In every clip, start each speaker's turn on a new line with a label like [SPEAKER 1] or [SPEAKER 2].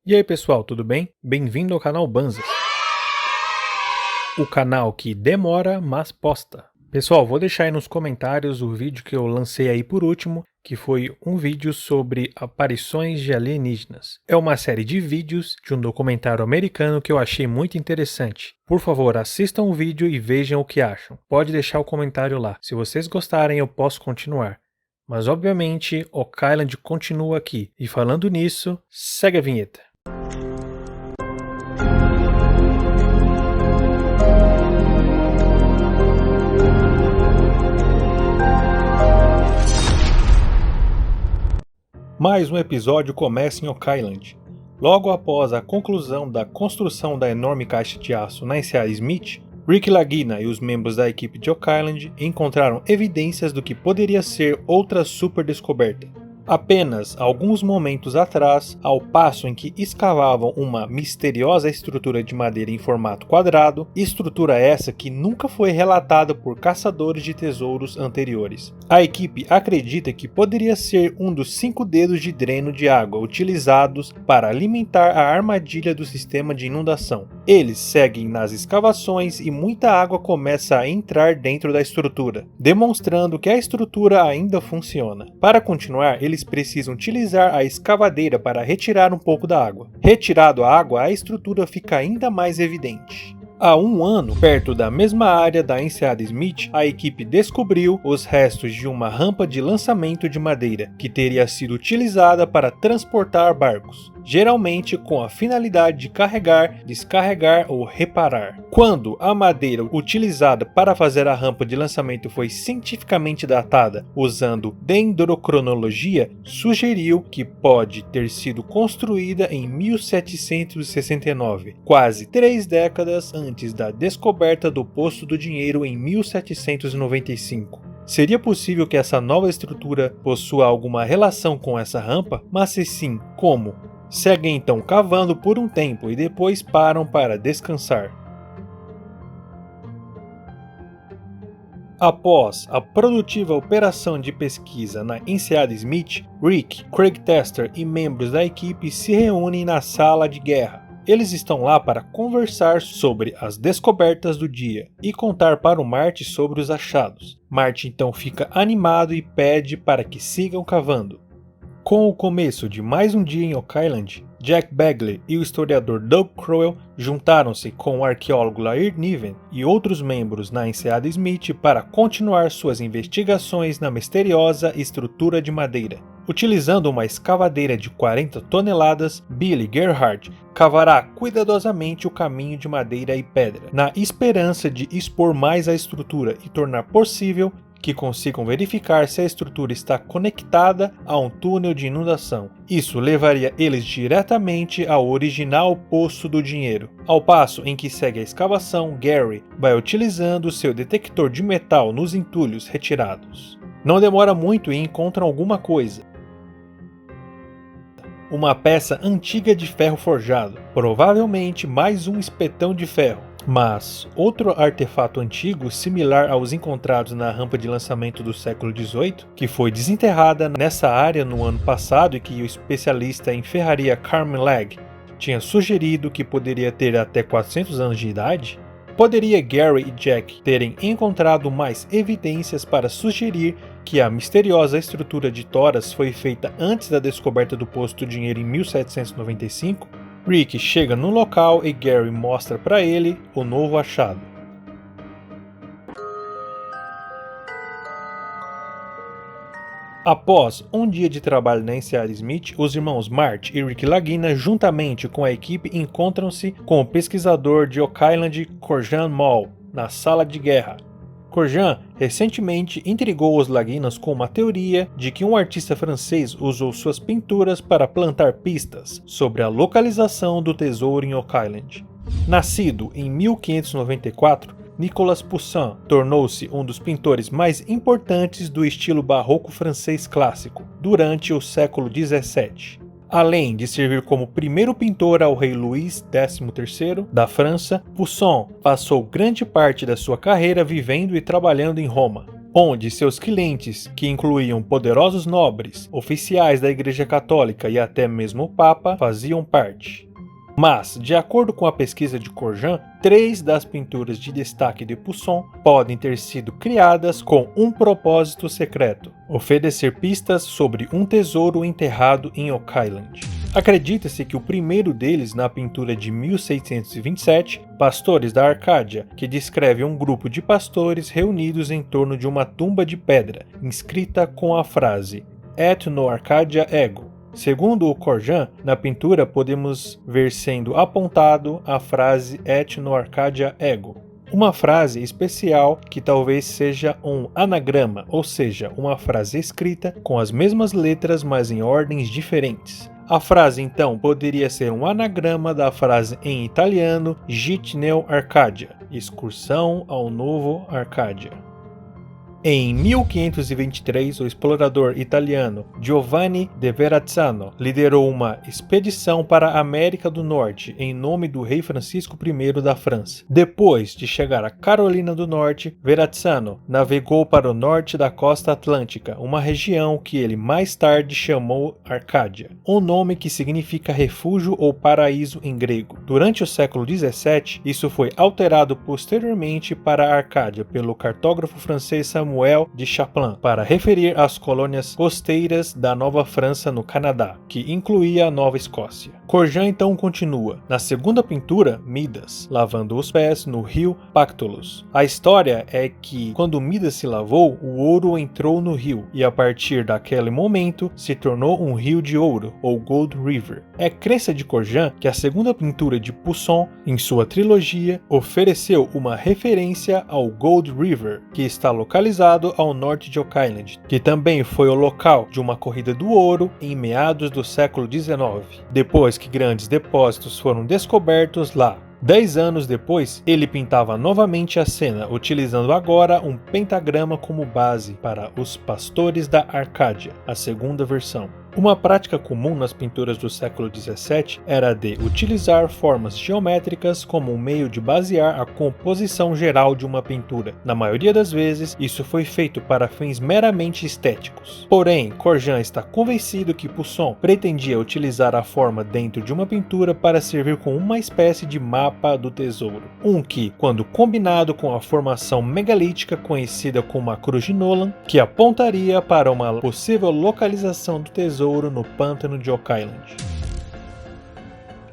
[SPEAKER 1] E aí pessoal, tudo bem? Bem-vindo ao canal Banzas, o canal que demora, mas posta. Pessoal, vou deixar aí nos comentários o vídeo que eu lancei aí por último, que foi um vídeo sobre aparições de alienígenas. É uma série de vídeos de um documentário americano que eu achei muito interessante. Por favor, assistam o vídeo e vejam o que acham. Pode deixar o comentário lá. Se vocês gostarem, eu posso continuar. Mas obviamente, Oak Island continua aqui. E falando nisso, segue a vinheta. Mais um episódio começa em Oak Island. Logo após a conclusão da construção da enorme caixa de aço na enseada Smith, Rick Lagina e os membros da equipe de Oak Island encontraram evidências do que poderia ser outra super descoberta. Apenas alguns momentos atrás, ao passo em que escavavam uma misteriosa estrutura de madeira em formato quadrado, estrutura essa que nunca foi relatada por caçadores de tesouros anteriores. A equipe acredita que poderia ser um dos 5 dedos de dreno de água utilizados para alimentar a armadilha do sistema de inundação. Eles seguem nas escavações e muita água começa a entrar dentro da estrutura, demonstrando que a estrutura ainda funciona. Para continuar, eles precisam utilizar a escavadeira para retirar um pouco da água. Retirado a água, a estrutura fica ainda mais evidente. Há um ano, perto da mesma área da enseada Smith, a equipe descobriu os restos de uma rampa de lançamento de madeira, que teria sido utilizada para transportar barcos, geralmente com a finalidade de carregar, descarregar ou reparar. Quando a madeira utilizada para fazer a rampa de lançamento foi cientificamente datada usando dendrocronologia, sugeriu que pode ter sido construída em 1769, quase 3 décadas antes da descoberta do Poço do Dinheiro em 1795. Seria possível que essa nova estrutura possua alguma relação com essa rampa? Mas se sim, como? Seguem então cavando por um tempo e depois param para descansar. Após a produtiva operação de pesquisa na enseada Smith, Rick, Craig Tester e membros da equipe se reúnem na sala de guerra. Eles estão lá para conversar sobre as descobertas do dia e contar para o Marty sobre os achados. Marty então fica animado e pede para que sigam cavando. Com o começo de mais um dia em Oak Island, Jack Bagley e o historiador Doug Crowell juntaram-se com o arqueólogo Laird Niven e outros membros na enseada Smith para continuar suas investigações na misteriosa estrutura de madeira. Utilizando uma escavadeira de 40 toneladas, Billy Gerhardt cavará cuidadosamente o caminho de madeira e pedra, na esperança de expor mais a estrutura e tornar possível que consigam verificar se a estrutura está conectada a um túnel de inundação. Isso levaria eles diretamente ao original Poço do Dinheiro. Ao passo em que segue a escavação, Gary vai utilizando seu detector de metal nos entulhos retirados. Não demora muito e encontram alguma coisa. Uma peça antiga de ferro forjado, provavelmente mais um espetão de ferro. Mas outro artefato antigo similar aos encontrados na rampa de lançamento do século XVIII, que foi desenterrada nessa área no ano passado e que o especialista em ferraria Carmen Legg tinha sugerido que poderia ter até 400 anos de idade, poderia Gary e Jack terem encontrado mais evidências para sugerir que a misteriosa estrutura de toras foi feita antes da descoberta do Poço do Dinheiro em 1795? Rick chega no local e Gary mostra para ele o novo achado. Após um dia de trabalho na enseada Smith, os irmãos Marty e Rick Lagina, juntamente com a equipe, encontram-se com o pesquisador de Oak Island, Corjan Mall, na sala de guerra. Corjan recentemente intrigou os Laginas com uma teoria de que um artista francês usou suas pinturas para plantar pistas sobre a localização do tesouro em Oak Island. Nascido em 1594, Nicolas Poussin tornou-se um dos pintores mais importantes do estilo barroco francês clássico durante o século XVII. Além de servir como primeiro pintor ao rei Luís XIII da França, Poussin passou grande parte da sua carreira vivendo e trabalhando em Roma, onde seus clientes, que incluíam poderosos nobres, oficiais da Igreja Católica e até mesmo o Papa, faziam parte. Mas, de acordo com a pesquisa de Corjan, 3 das pinturas de destaque de Poussin podem ter sido criadas com um propósito secreto: oferecer pistas sobre um tesouro enterrado em Oak Island. Acredita-se que o primeiro deles, na pintura de 1627, Pastores da Arcádia, que descreve um grupo de pastores reunidos em torno de uma tumba de pedra, inscrita com a frase Et no Arcadia ego. Segundo o Corjan, na pintura podemos ver sendo apontado a frase Et no Arcadia ego. Uma frase especial que talvez seja um anagrama, ou seja, uma frase escrita com as mesmas letras, mas em ordens diferentes. A frase então poderia ser um anagrama da frase em italiano Gite nel Arcadia, excursão ao novo Arcádia. Em 1523, o explorador italiano Giovanni de Verrazzano liderou uma expedição para a América do Norte em nome do rei Francisco I da França. Depois de chegar à Carolina do Norte, Verrazzano navegou para o norte da costa atlântica, uma região que ele mais tarde chamou Arcádia, um nome que significa refúgio ou paraíso em grego. Durante o século XVII, isso foi alterado posteriormente para Arcádia pelo cartógrafo francês Samuel de Champlain, para referir às colônias costeiras da Nova França no Canadá, que incluía a Nova Escócia. Corjan então continua. Na segunda pintura, Midas, lavando os pés no rio Pactolus. A história é que, quando Midas se lavou, o ouro entrou no rio, e a partir daquele momento se tornou um rio de ouro, ou Gold River. É crença de Corjan que a segunda pintura de Poussin, em sua trilogia, ofereceu uma referência ao Gold River, que está localizado ao norte de Oak Island, que também foi o local de uma corrida do ouro em meados do século XIX, depois que grandes depósitos foram descobertos lá. 10 anos depois, ele pintava novamente a cena, utilizando agora um pentagrama como base para Os Pastores da Arcádia, a segunda versão. Uma prática comum nas pinturas do século XVII era a de utilizar formas geométricas como um meio de basear a composição geral de uma pintura. Na maioria das vezes, isso foi feito para fins meramente estéticos. Porém, Corjan está convencido que Poussin pretendia utilizar a forma dentro de uma pintura para servir como uma espécie de mapa do tesouro. Um que, quando combinado com a formação megalítica conhecida como a Cruz de Nolan, que apontaria para uma possível localização do tesouro no pântano de Oak Island.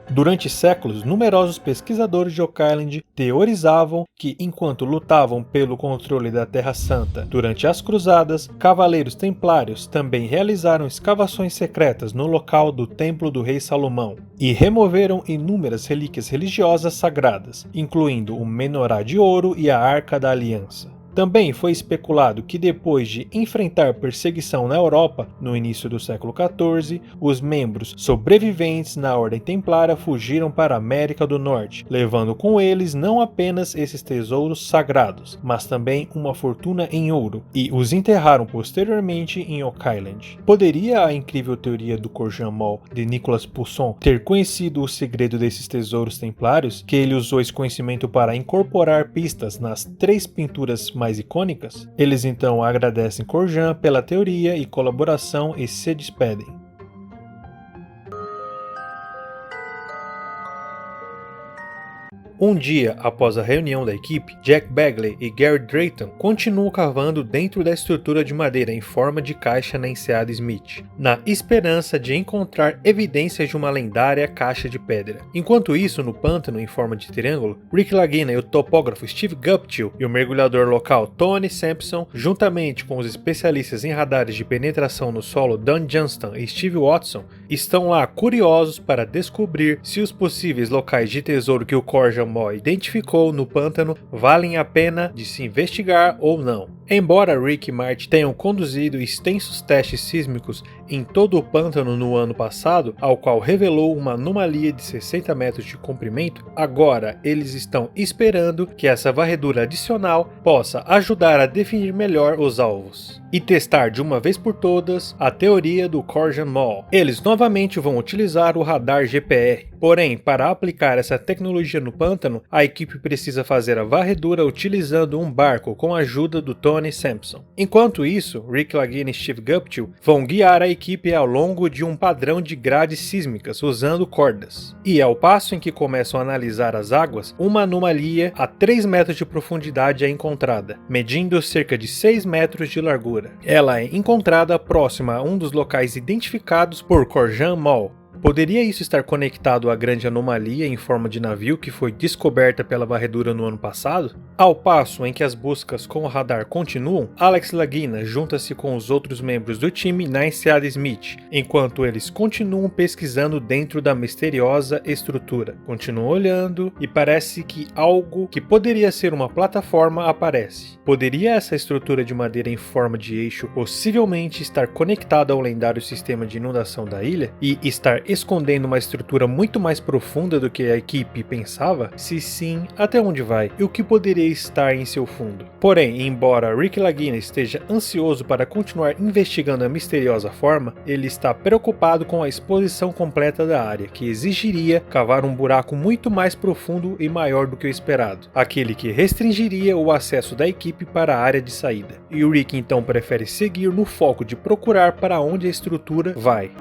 [SPEAKER 1] Durante séculos, numerosos pesquisadores de Oak Island teorizavam que, enquanto lutavam pelo controle da Terra Santa durante as Cruzadas, cavaleiros templários também realizaram escavações secretas no local do Templo do Rei Salomão e removeram inúmeras relíquias religiosas sagradas, incluindo o menorá de ouro e a Arca da Aliança. Também foi especulado que depois de enfrentar perseguição na Europa no início do século XIV, os membros sobreviventes na Ordem Templária fugiram para a América do Norte, levando com eles não apenas esses tesouros sagrados, mas também uma fortuna em ouro, e os enterraram posteriormente em Oak Island. Poderia a incrível teoria do Corjan Mall de Nicolas Poussin ter conhecido o segredo desses tesouros templários, que ele usou esse conhecimento para incorporar pistas nas 3 pinturas mais icônicas? Eles então agradecem Corjan pela teoria e colaboração e se despedem. Um dia após a reunião da equipe, Jack Bagley e Gary Drayton continuam cavando dentro da estrutura de madeira em forma de caixa na enseada Smith, na esperança de encontrar evidências de uma lendária caixa de pedra. Enquanto isso, no pântano em forma de triângulo, Rick Lagina e o topógrafo Steve Guptill e o mergulhador local Tony Sampson, juntamente com os especialistas em radares de penetração no solo Dan Johnston e Steve Watson, estão lá curiosos para descobrir se os possíveis locais de tesouro que o Corjan identificou no pântano valem a pena de se investigar ou não. Embora Rick e Marty tenham conduzido extensos testes sísmicos em todo o pântano no ano passado, ao qual revelou uma anomalia de 60 metros de comprimento, agora eles estão esperando que essa varredura adicional possa ajudar a definir melhor os alvos e testar de uma vez por todas a teoria do Corjan Mall. Eles novamente vão utilizar o radar GPR, porém, para aplicar essa tecnologia no pântano, a equipe precisa fazer a varredura utilizando um barco com a ajuda do Tony Johnny Sampson. Enquanto isso, Rick Lagina e Steve Guptill vão guiar a equipe ao longo de um padrão de grades sísmicas usando cordas. E ao passo em que começam a analisar as águas, uma anomalia a 3 metros de profundidade é encontrada, medindo cerca de 6 metros de largura. Ela é encontrada próxima a um dos locais identificados por Khorjan Mall. Poderia isso estar conectado à grande anomalia em forma de navio que foi descoberta pela varredura no ano passado? Ao passo em que as buscas com o radar continuam, Alex Lagina junta-se com os outros membros do time na enseada Smith, enquanto eles continuam pesquisando dentro da misteriosa estrutura. Continuam olhando e parece que algo que poderia ser uma plataforma aparece. Poderia essa estrutura de madeira em forma de eixo possivelmente estar conectada ao lendário sistema de inundação da ilha e estar escondendo uma estrutura muito mais profunda do que a equipe pensava? Se sim, até onde vai? E o que poderia estar em seu fundo? Porém, embora Rick Lagina esteja ansioso para continuar investigando a misteriosa forma, ele está preocupado com a exposição completa da área, que exigiria cavar um buraco muito mais profundo e maior do que o esperado, aquele que restringiria o acesso da equipe para a área de saída. E o Rick então prefere seguir no foco de procurar para onde a estrutura vai.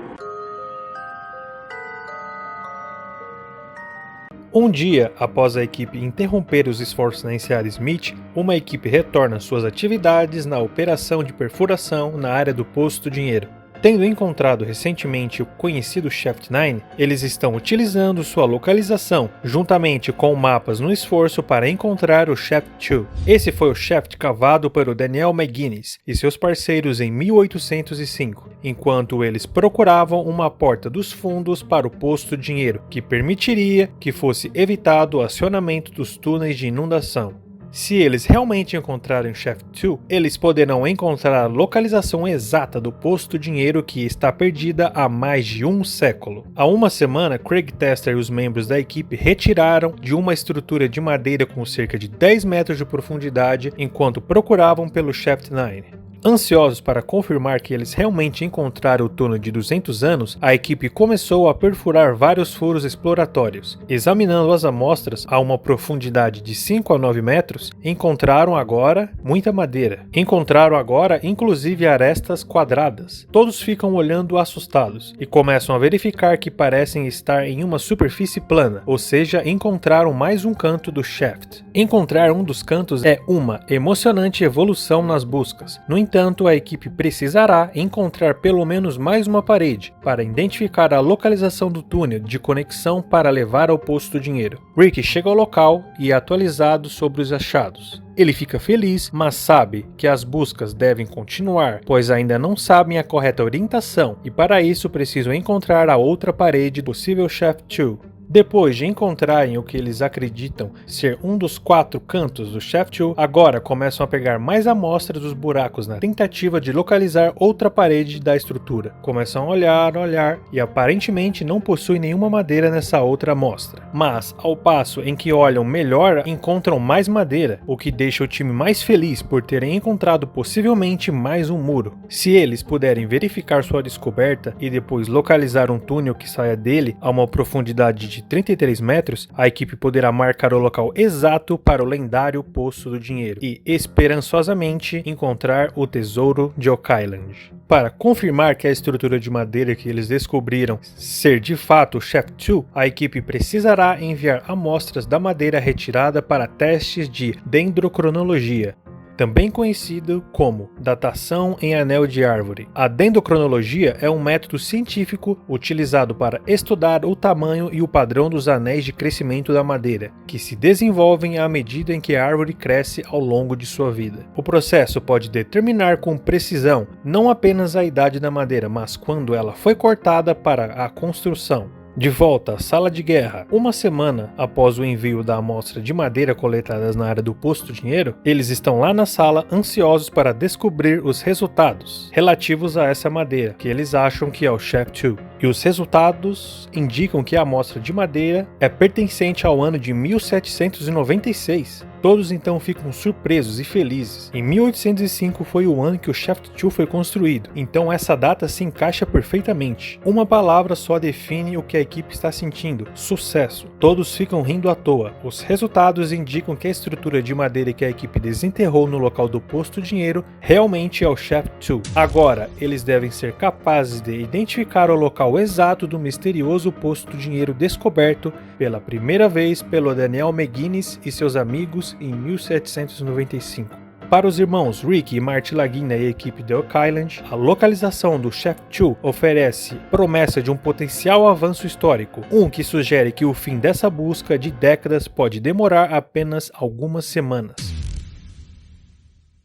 [SPEAKER 1] Um dia após a equipe interromper os esforços na enseada Smith, uma equipe retorna suas atividades na operação de perfuração na área do Poço do Dinheiro. Tendo encontrado recentemente o conhecido Shaft 9, eles estão utilizando sua localização, juntamente com mapas no esforço para encontrar o Shaft 2. Esse foi o shaft cavado pelo Daniel McGuinness e seus parceiros em 1805, enquanto eles procuravam uma porta dos fundos para o Poço do Dinheiro, que permitiria que fosse evitado o acionamento dos túneis de inundação. Se eles realmente encontrarem o Shaft 2, eles poderão encontrar a localização exata do Poço do Dinheiro que está perdida há mais de um século. Há uma semana, Craig Tester e os membros da equipe retiraram de uma estrutura de madeira com cerca de 10 metros de profundidade enquanto procuravam pelo Shaft 9. Ansiosos para confirmar que eles realmente encontraram o túnel de 200 anos, a equipe começou a perfurar vários furos exploratórios. Examinando as amostras a uma profundidade de 5 a 9 metros, encontraram agora muita madeira. Encontraram agora inclusive arestas quadradas. Todos ficam olhando assustados e começam a verificar que parecem estar em uma superfície plana, ou seja, encontraram mais um canto do shaft. Encontrar um dos cantos é uma emocionante evolução nas buscas. No entanto, a equipe precisará encontrar pelo menos mais uma parede para identificar a localização do túnel de conexão para levar ao Poço do Dinheiro. Rick chega ao local e é atualizado sobre os achados. Ele fica feliz, mas sabe que as buscas devem continuar, pois ainda não sabem a correta orientação e para isso precisam encontrar a outra parede do possível Shaft 2. Depois de encontrarem o que eles acreditam ser um dos 4 cantos do Shaft 2, agora começam a pegar mais amostras dos buracos na tentativa de localizar outra parede da estrutura. Começam a olhar e aparentemente não possuem nenhuma madeira nessa outra amostra. Mas, ao passo em que olham melhor, encontram mais madeira, o que deixa o time mais feliz por terem encontrado possivelmente mais um muro. Se eles puderem verificar sua descoberta e depois localizar um túnel que saia dele a uma profundidade de 33 metros, a equipe poderá marcar o local exato para o lendário Poço do Dinheiro e esperançosamente encontrar o tesouro de Oak Island. Para confirmar que a estrutura de madeira que eles descobriram ser de fato o Shaft 2, a equipe precisará enviar amostras da madeira retirada para testes de dendrocronologia, também conhecido como datação em anel de árvore. A dendrocronologia é um método científico utilizado para estudar o tamanho e o padrão dos anéis de crescimento da madeira, que se desenvolvem à medida em que a árvore cresce ao longo de sua vida. O processo pode determinar com precisão não apenas a idade da madeira, mas quando ela foi cortada para a construção. De volta à sala de guerra, uma semana após o envio da amostra de madeira coletadas na área do Poço do Dinheiro, eles estão lá na sala ansiosos para descobrir os resultados relativos a essa madeira, que eles acham que é o Shaft 2. E os resultados indicam que a amostra de madeira é pertencente ao ano de 1796. Todos então ficam surpresos e felizes. Em 1805 foi o ano que o Shaft 2 foi construído, então essa data se encaixa perfeitamente. Uma palavra só define o que a equipe está sentindo: sucesso. Todos ficam rindo à toa. Os resultados indicam que a estrutura de madeira que a equipe desenterrou no local do posto dinheiro realmente é o Shaft 2. Agora, eles devem ser capazes de identificar o local exato do misterioso posto dinheiro descoberto pela primeira vez pelo Daniel McGuinness e seus amigos em 1795. Para os irmãos Rick e Marty Lagina e a equipe de Oak Island, a localização do Shaft 2 oferece promessa de um potencial avanço histórico, que sugere que o fim dessa busca de décadas pode demorar apenas algumas semanas.